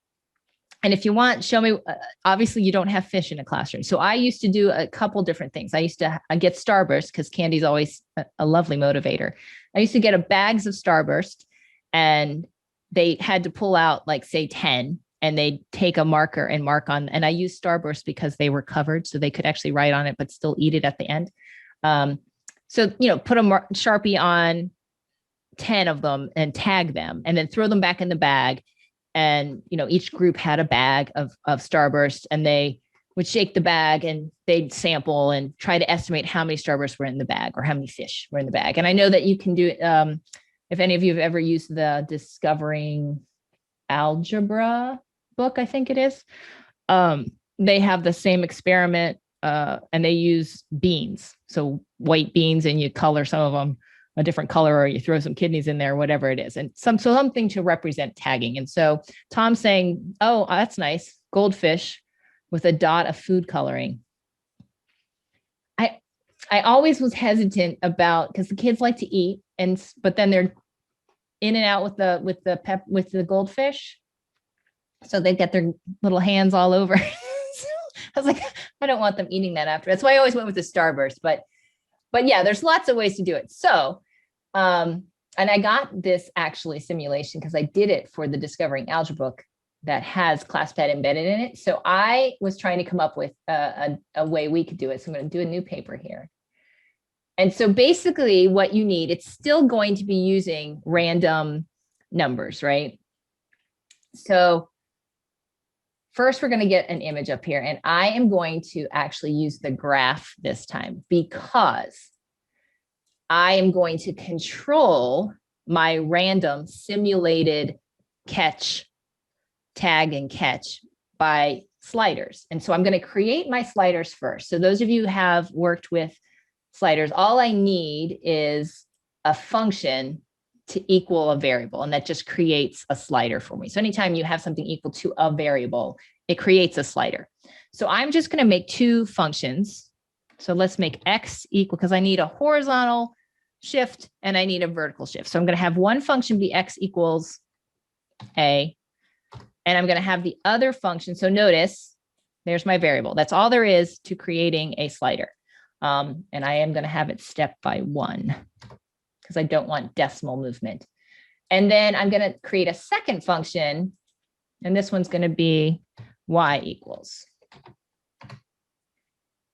and if you want, show me, obviously you don't have fish in a classroom. So I used to do a couple different things. I used to get Starburst, because Candy's always a lovely motivator. I used to get a bags of Starburst, and they had to pull out, like, say 10, and they'd take a marker and mark on, and I used Starburst because they were covered, so they could actually write on it, but still eat it at the end. So, put a Sharpie on 10 of them and tag them, and then throw them back in the bag. And, each group had a bag of Starburst, and they would shake the bag and they'd sample and try to estimate how many Starbursts were in the bag or how many fish were in the bag. And I know that you can do it. If any of you have ever used the Discovering Algebra book, I think it is, they have the same experiment, and they use beans. So white beans, and you color some of them a different color, or you throw some kidneys in there, whatever it is, and something to represent tagging. And so Tom's saying, oh, that's nice, goldfish with a dot of food coloring. I always was hesitant about, because the kids like to eat, but then they're in and out with the goldfish, so they get their little hands all over. So I was like, I don't want them eating that after. That's why I always went with the Starburst. But yeah, there's lots of ways to do it. So, and I got this actually simulation because I did it for the Discovering Algebra book that has Classpad embedded in it. So I was trying to come up with a way we could do it. So I'm going to do a new paper here. And so basically what you need, it's still going to be using random numbers, right? So first, we're going to get an image up here, and I am going to actually use the graph this time, because I am going to control my random simulated catch, tag and catch by sliders. And so I'm going to create my sliders first. So those of you who have worked with sliders, all I need is a function to equal a variable, and that just creates a slider for me. So anytime you have something equal to a variable, it creates a slider. So I'm just going to make two functions. So let's make x equal, because I need a horizontal shift and I need a vertical shift. So I'm going to have one function be x equals a, and I'm going to have the other function. So notice there's my variable. That's all there is to creating a slider. And I am going to have it step by 1, because I don't want decimal movement. And then I'm going to create a second function, and this one's going to be y equals.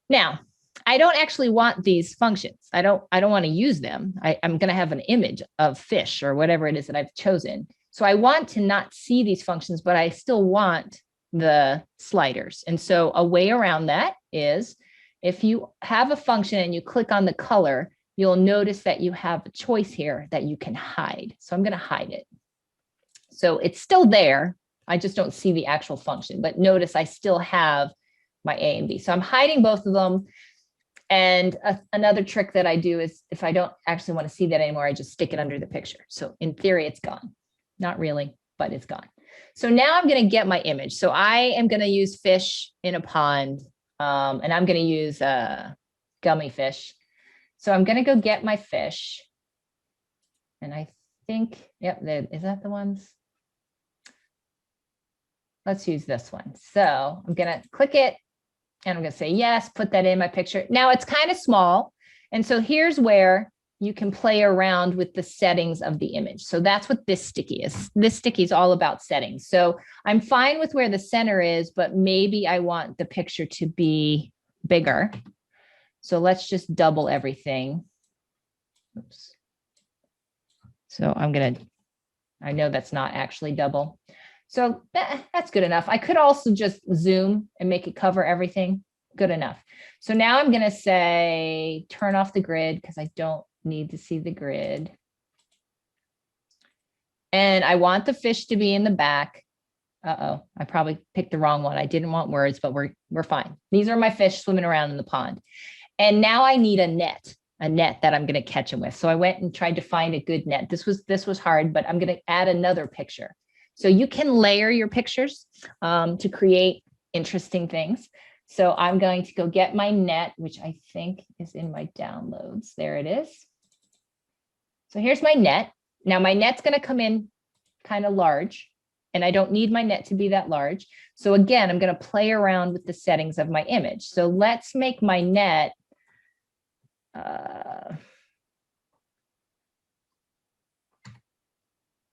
Now, I don't actually want these functions. I don't want to use them. I'm going to have an image of fish or whatever it is that I've chosen. So I want to not see these functions, but I still want the sliders. And so a way around that is if you have a function and you click on the color, you'll notice that you have a choice here that you can hide. So I'm going to hide it. So it's still there. I just don't see the actual function, but notice I still have my A and B. So I'm hiding both of them. And another trick that I do is if I don't actually want to see that anymore, I just stick it under the picture. So in theory, it's gone. Not really, but it's gone. So now I'm going to get my image. So I am going to use fish in a pond, and I'm going to use gummy fish. So I'm going to go get my fish. And I think, yep, is that the ones? Let's use this one. So I'm going to click it. And I'm going to say, yes, put that in my picture. Now it's kind of small. And so here's where you can play around with the settings of the image. So that's what this sticky is. This sticky is all about settings. So I'm fine with where the center is, but maybe I want the picture to be bigger. So let's just double everything. Oops. So I know that's not actually double. So that's good enough. I could also just zoom and make it cover everything. Good enough. So now I'm going to say, turn off the grid because I don't need to see the grid. And I want the fish to be in the back. Uh-oh, I probably picked the wrong one. I didn't want words, but we're fine. These are my fish swimming around in the pond. And now I need a net that I'm going to catch them with. So I went and tried to find a good net. This was hard, but I'm going to add another picture. So you can layer your pictures to create interesting things. So I'm going to go get my net, which I think is in my downloads. There it is. So here's my net. Now my net's going to come in kind of large, and I don't need my net to be that large. So again, I'm going to play around with the settings of my image. So let's make my net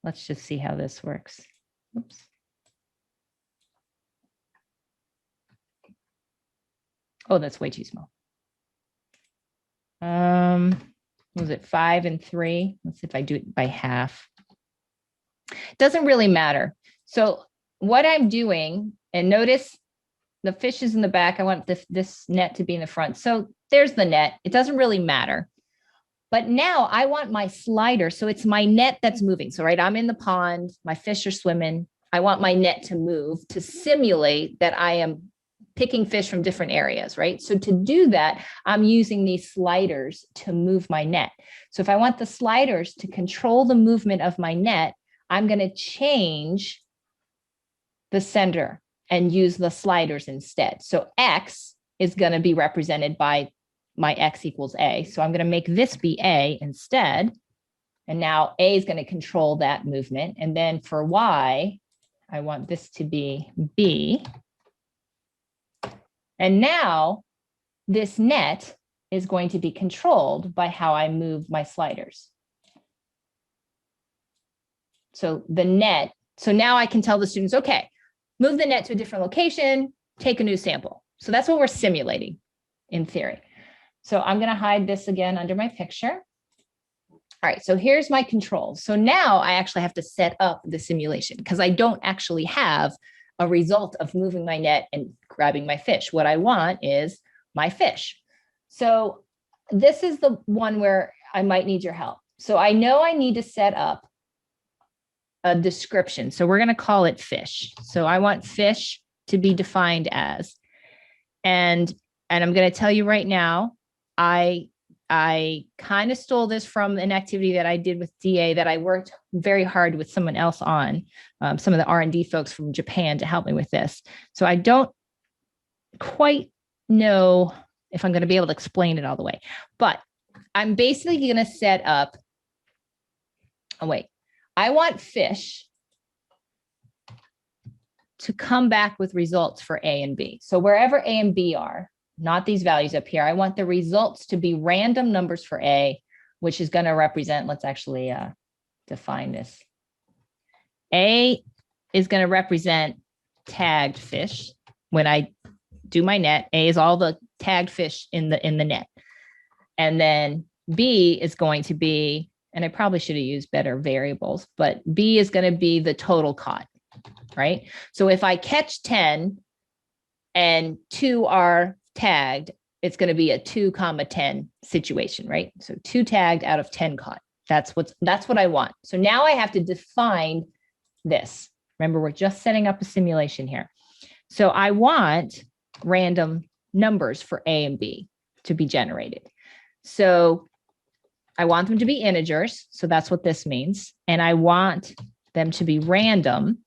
let's just see how this works. Oops. Oh, that's way too small. Was it 5 and 3? Let's see if I do it by half. It doesn't really matter. So what I'm doing, and notice the fish is in the back. I want this net to be in the front. So there's the net. It doesn't really matter. But now I want my slider. So it's my net that's moving. So right, I'm in the pond, my fish are swimming. I want my net to move to simulate that I am picking fish from different areas, right? So to do that, I'm using these sliders to move my net. So if I want the sliders to control the movement of my net, I'm going to change the center and use the sliders instead. So X is going to be represented by my X equals A. So I'm going to make this be A instead. And now A is going to control that movement. And then for Y, I want this to be B. And now this net is going to be controlled by how I move my sliders. So the net, so now I can tell the students, okay, move the net to a different location, take a new sample. So that's what we're simulating in theory. So I'm going to hide this again under my picture. All right, so here's my controls. So now I actually have to set up the simulation because I don't actually have a result of moving my net and grabbing my fish. What I want is my fish. So this is the one where I might need your help. So I know I need to set up a description. So we're going to call it fish. So I want fish to be defined as, and I'm going to tell you right now, I kind of stole this from an activity that I did with DA that I worked very hard with someone else on, some of the R&D folks from Japan to help me with this. So I don't quite know if I'm going to be able to explain it all the way, but I'm basically going to set up, I want fish to come back with results for A and B. So wherever A and B are, not these values up here, I want the results to be random numbers for A, which is going to represent, let's actually define this. A is going to represent tagged fish. When I do my net, A is all the tagged fish in the net. And then B is going to be, and I probably should have used better variables, but B is going to be the total caught, right? So if I catch 10 and 2 are tagged, it's going to be a 2,10 situation, right? So 2 tagged out of 10 caught. That's what I want. So now I have to define this. Remember, we're just setting up a simulation here. So I want random numbers for A and B to be generated. So I want them to be integers. So that's what this means. And I want them to be random.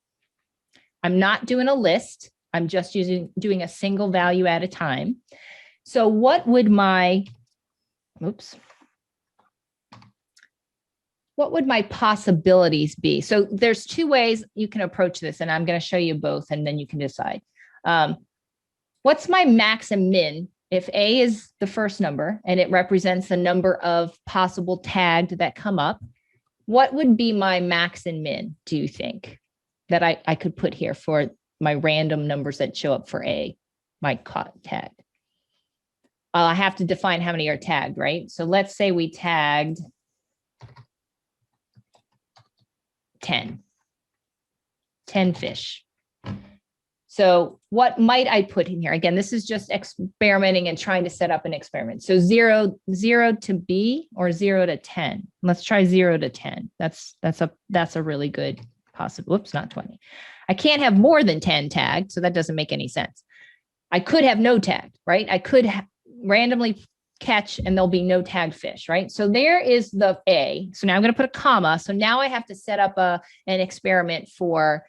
I'm not doing a list. I'm just doing a single value at a time. So what would my possibilities be? So there's 2 ways you can approach this, and I'm going to show you both, and then you can decide. What's my max and min? If A is the first number and it represents the number of possible tagged that come up, what would be my max and min, do you think, that I could put here for my random numbers that show up for A, my caught tag? I have to define how many are tagged, right? So let's say we tagged 10 fish. So what might I put in here? Again, this is just experimenting and trying to set up an experiment. So 0 to B or 0 to 10. Let's try 0 to 10. That's a really good possible. Whoops, not 20. I can't have more than 10 tagged, so that doesn't make any sense. I could have no tagged, right? I could randomly catch and there'll be no tagged fish, right? So there is the A. So now I'm going to put a comma. So now I have to set up an experiment for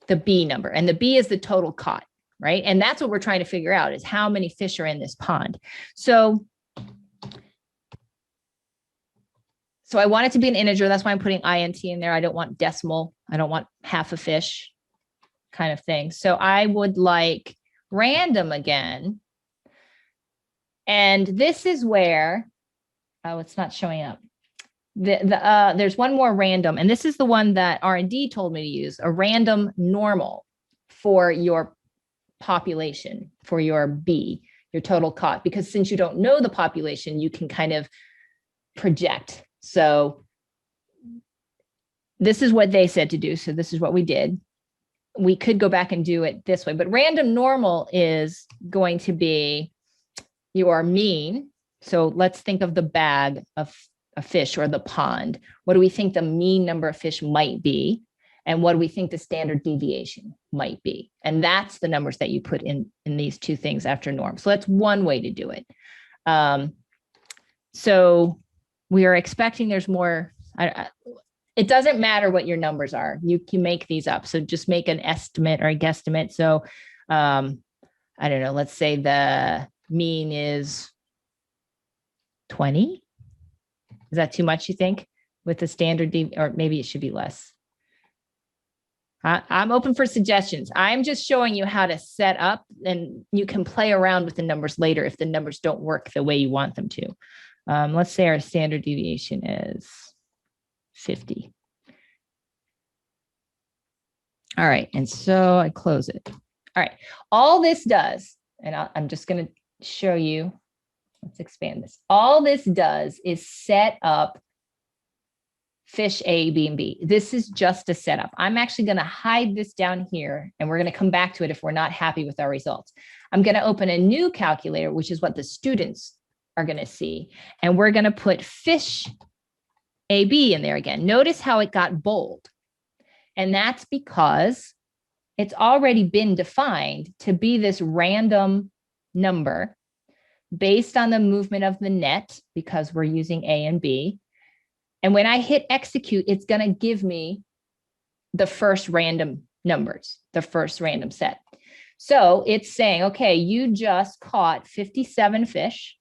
the B number, and the B is the total caught, right? And that's what we're trying to figure out, is how many fish are in this pond. So I want it to be an integer. That's why I'm putting int in there. I don't want decimal. I don't want half a fish kind of thing. So I would like random again. And this is where, oh, it's not showing up. There's one more random, and this is the one that R&D told me to use, a random normal for your population, for your B, your total caught, because since you don't know the population, you can kind of project. So this is what they said to do. So this is what we did. We could go back and do it this way, but random normal is going to be your mean. So let's think of the bag of a fish or the pond. What do we think the mean number of fish might be? And what do we think the standard deviation might be? And that's the numbers that you put in these 2 things after norm. So that's one way to do it. So we are expecting there's more. It doesn't matter what your numbers are. You can make these up. So just make an estimate or a guesstimate. So I don't know, let's say the mean is 20. Is that too much, you think, with the standard or maybe it should be less? I'm open for suggestions. I'm just showing you how to set up, and you can play around with the numbers later if the numbers don't work the way you want them to. Let's say our standard deviation is 50. All right, and so I close it. All right, all this does, and I'm just going to show you. Let's expand this. All this does is set up fish A, B, and B. This is just a setup. I'm actually going to hide this down here, and we're going to come back to it if we're not happy with our results. I'm going to open a new calculator, which is what the students are going to see. And we're going to put fish A, B in there again. Notice how it got bold. And that's because it's already been defined to be this random number based on the movement of the net, because we're using A and B. And when I hit execute, it's going to give me the first random numbers, the first random set. So it's saying, okay, you just caught 57 fish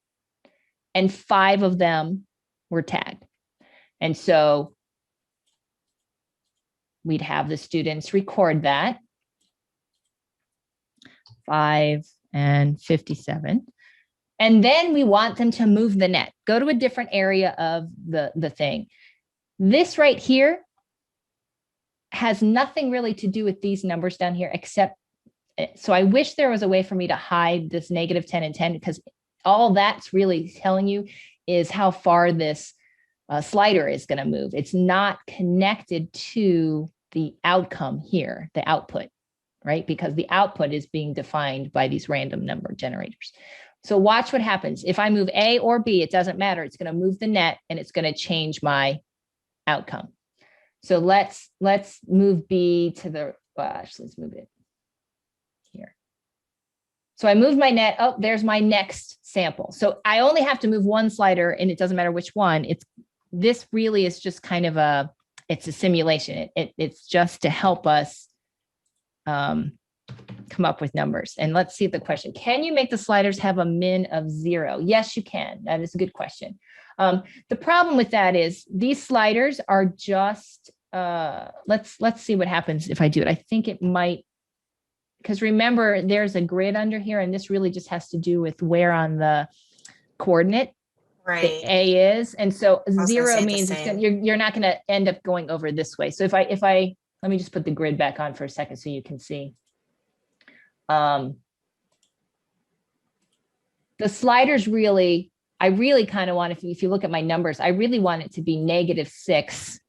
and 5 of them were tagged. And so we'd have the students record that, 5 and 57. And then we want them to move the net, go to a different area of the thing. This right here has nothing really to do with these numbers down here, except, so I wish there was a way for me to hide this -10 and 10, because all that's really telling you is how far this slider is going to move. It's not connected to the outcome here, the output, right? Because the output is being defined by these random number generators. So watch what happens. If I move A or B, it doesn't matter. It's going to move the net and it's going to change my outcome. So let's move B to the, well, actually, let's move it here. So I moved my net. Oh, there's my next sample. So I only have to move one slider and it doesn't matter which one. This really is just kind of it's a simulation. It's just to help us come up with numbers. And let's see the question. Can you make the sliders have a min of 0? Yes, you can. That is a good question. The problem with that is these sliders are just, let's see what happens if I do it. I think it might, because remember, there's a grid under here, and this really just has to do with where on the coordinate the A is. And so 0 means it's gonna, you're not going to end up going over this way. So if I, let me just put the grid back on for a second so you can see. The sliders really, I really kind of want, if you look at my numbers, I really want it to be -6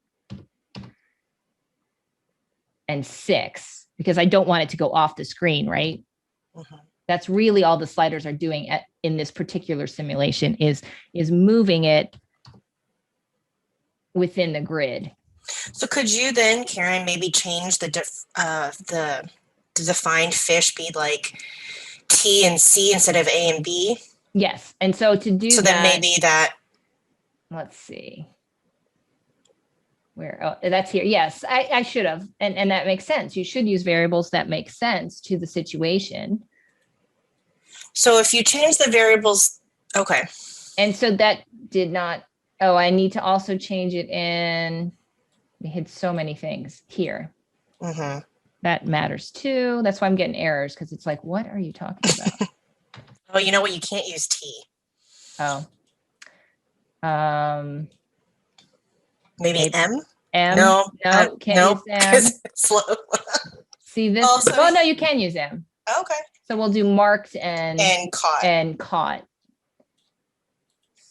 and 6, because I don't want it to go off the screen, right? That's really all the sliders are doing in this particular simulation is moving it within the grid.
So could you then, Karen, maybe change the defined fish be like T and C instead of A and B?
Yes. And so to do
so
that,
then maybe that,
let's see. Where, oh, that's here. Yes, I should have. And that makes sense. You should use variables that make sense to the situation.
so if you change the variables, okay.
And so that did not, oh, I need to also change it in, we hit so many things here. That matters too. That's why I'm getting errors, because it's like, what are you talking about?
Oh, you know what? You can't use T.
Oh.
Maybe M?
No, can't use M.
Because it's slow.
See this? Oh, no, you can use M.
Okay.
So we'll do marked and
caught.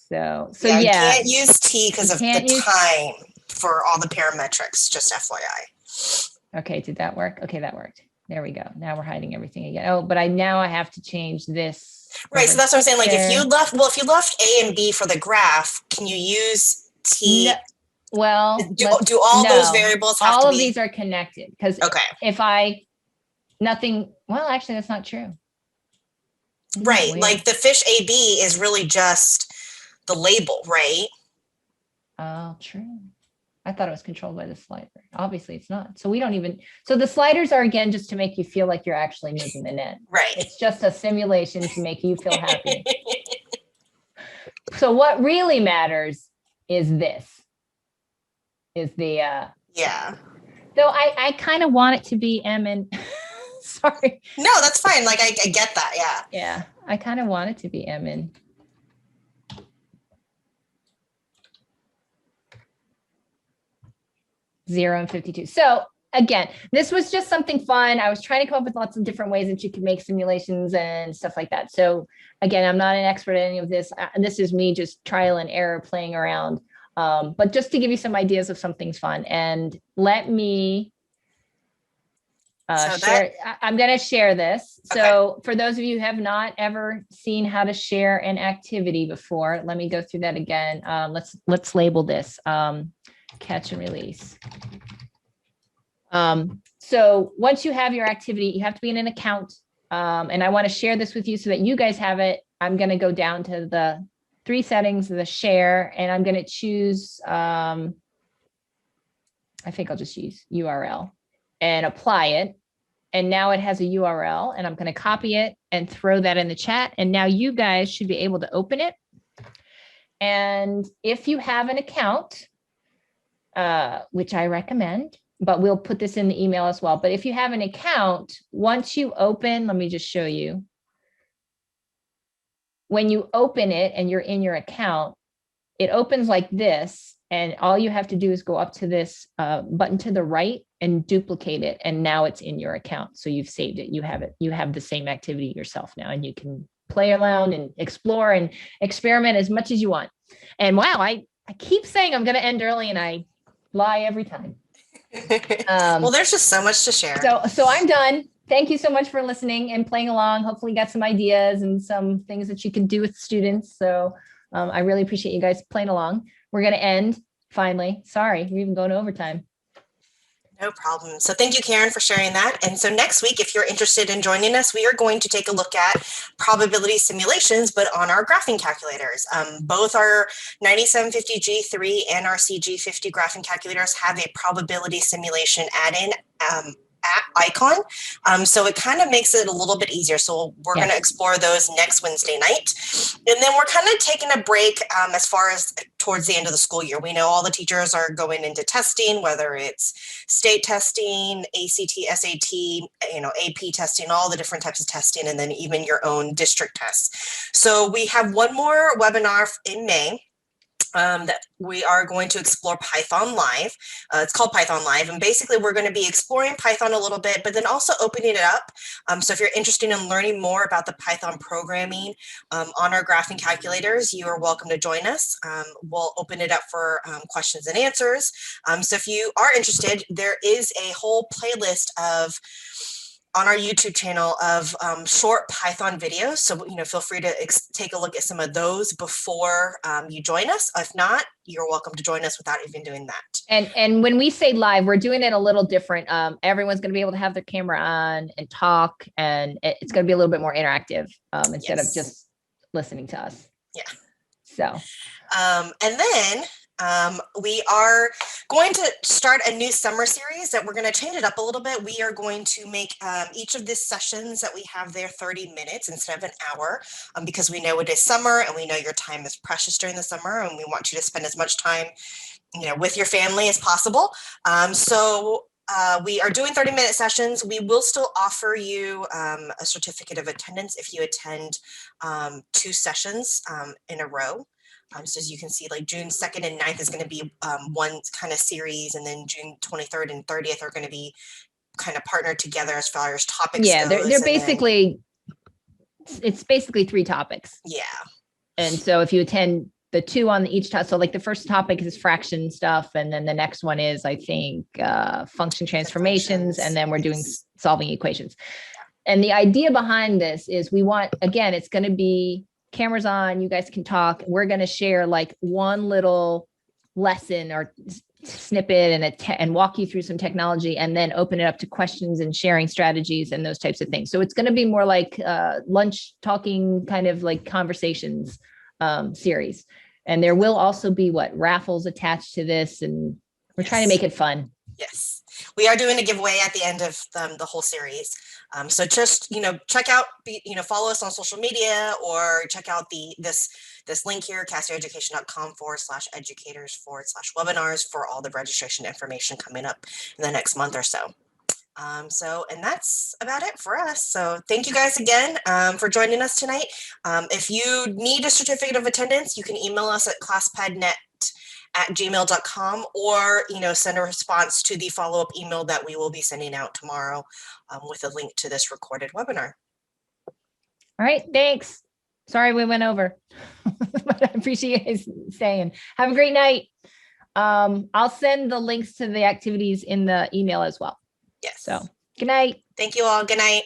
So
yeah.
You
can't use T because of the time for all the parametrics, just FYI.
Okay, did that work? Okay, that worked. There we go. Now we're hiding everything again. Oh, but now I have to change this.
Right, so that's what I'm saying. Like if you left A and B for the graph, can you use T?
No, well,
do all those variables have
all
to
of these are connected, because if well, actually, that's not true.
Right, like the fish AB is really just the label, right?
Oh, true. I thought it was controlled by the slider. Obviously, it's not. So we don't even. So the sliders are, again, just to make you feel like you're actually moving the net.
Right.
It's just a simulation to make you feel happy. So what really matters is this. Is the
yeah.
Though I kind of want it to be M and sorry.
No, that's fine. Like I get that. Yeah.
Yeah, I kind of want it to be M and 0 and 52. So again, this was just something fun. I was trying to come up with lots of different ways that you could make simulations and stuff like that. So again, I'm not an expert at any of this. This is me just trial and error playing around. But just to give you some ideas of something's fun. And let me share. I'm going to share this. Okay. So for those of you who have not ever seen how to share an activity before, let me go through that again. Let's label this catch and release. So once you have your activity, you have to be in an account. And I want to share this with you so that you guys have it. I'm going to go down to the 3 settings of the share, and I'm going to choose, I think I'll just use URL and apply it. And now it has a URL, and I'm going to copy it and throw that in the chat. And now you guys should be able to open it. And if you have an account, which I recommend, but we'll put this in the email as well. But if you have an account, once you open, let me just show you. When you open it and you're in your account, it opens like this. And all you have to do is go up to this button to the right and duplicate it. And now it's in your account. So you've saved it. You have it. You have the same activity yourself now, and you can play around and explore and experiment as much as you want. And wow, I keep saying I'm going to end early, and I lie every time.
Well, there's just so much to share.
So I'm done. Thank you so much for listening and playing along. Hopefully you got some ideas and some things that you can do with students. So I really appreciate you guys playing along. We're going to end finally. Sorry, we're even going to overtime.
No problem. So thank you, Karen, for sharing that. And so next week, if you're interested in joining us, we are going to take a look at probability simulations, but on our graphing calculators. Both our 9750G3 and our CG50 graphing calculators have a probability simulation add-in icon. So it kind of makes it a little bit easier. So we're going to explore those next Wednesday night. And then we're kind of taking a break as far as towards the end of the school year. We know all the teachers are going into testing, whether it's state testing, ACT, SAT, AP testing, all the different types of testing, and then even your own district tests. So we have one more webinar in May. That we are going to explore Python Live. It's called Python Live, and basically we're going to be exploring Python a little bit, but then also opening it up. So if you're interested in learning more about the Python programming on our graphing calculators, you are welcome to join us. We'll open it up for questions and answers. So if you are interested, there is a whole playlist on our YouTube channel of short Python videos. So, feel free to take a look at some of those before you join us. If not, you're welcome to join us without even doing that.
And when we say live, we're doing it a little different. Everyone's going to be able to have their camera on and talk, and it's going to be a little bit more interactive instead of just listening to us.
Yeah.
So.
And then we are going to start a new summer series that we're going to change it up a little bit. We are going to make each of these sessions that we have there 30 minutes instead of an hour, because we know it is summer and we know your time is precious during the summer, and we want you to spend as much time with your family as possible. So we are doing 30-minute sessions. We will still offer you a certificate of attendance if you attend 2 sessions in a row. So as you can see, like June 2nd and 9th is going to be one kind of series, and then June 23rd and 30th are going to be kind of partnered together as far as topics
goes. They're basically, it's basically 3 topics.
Yeah.
And so if you attend the 2 on each topic, so like the first topic is fraction stuff, and then the next one is, I think, function transformations, and then we're doing solving equations. And the idea behind this is we want, again, it's going to be cameras on, you guys can talk. We're going to share like one little lesson or snippet and walk you through some technology, and then open it up to questions and sharing strategies and those types of things. So it's going to be more like lunch talking, kind of like conversations series. And there will also be raffles attached to this, and we're trying to make it fun.
Yes, we are doing a giveaway at the end of the whole series. So just, check out, follow us on social media, or check out this link here, casioeducation.com/educators/webinars for all the registration information coming up in the next month or so. And that's about it for us. So thank you guys again for joining us tonight. If you need a certificate of attendance, you can email us at Classpad.net@gmail.com, or send a response to the follow-up email that we will be sending out tomorrow with a link to this recorded webinar.
All right, thanks. Sorry we went over, but I appreciate you guys staying. Have a great night. I'll send the links to the activities in the email as well.
Yes.
So good night.
Thank you all. Good night.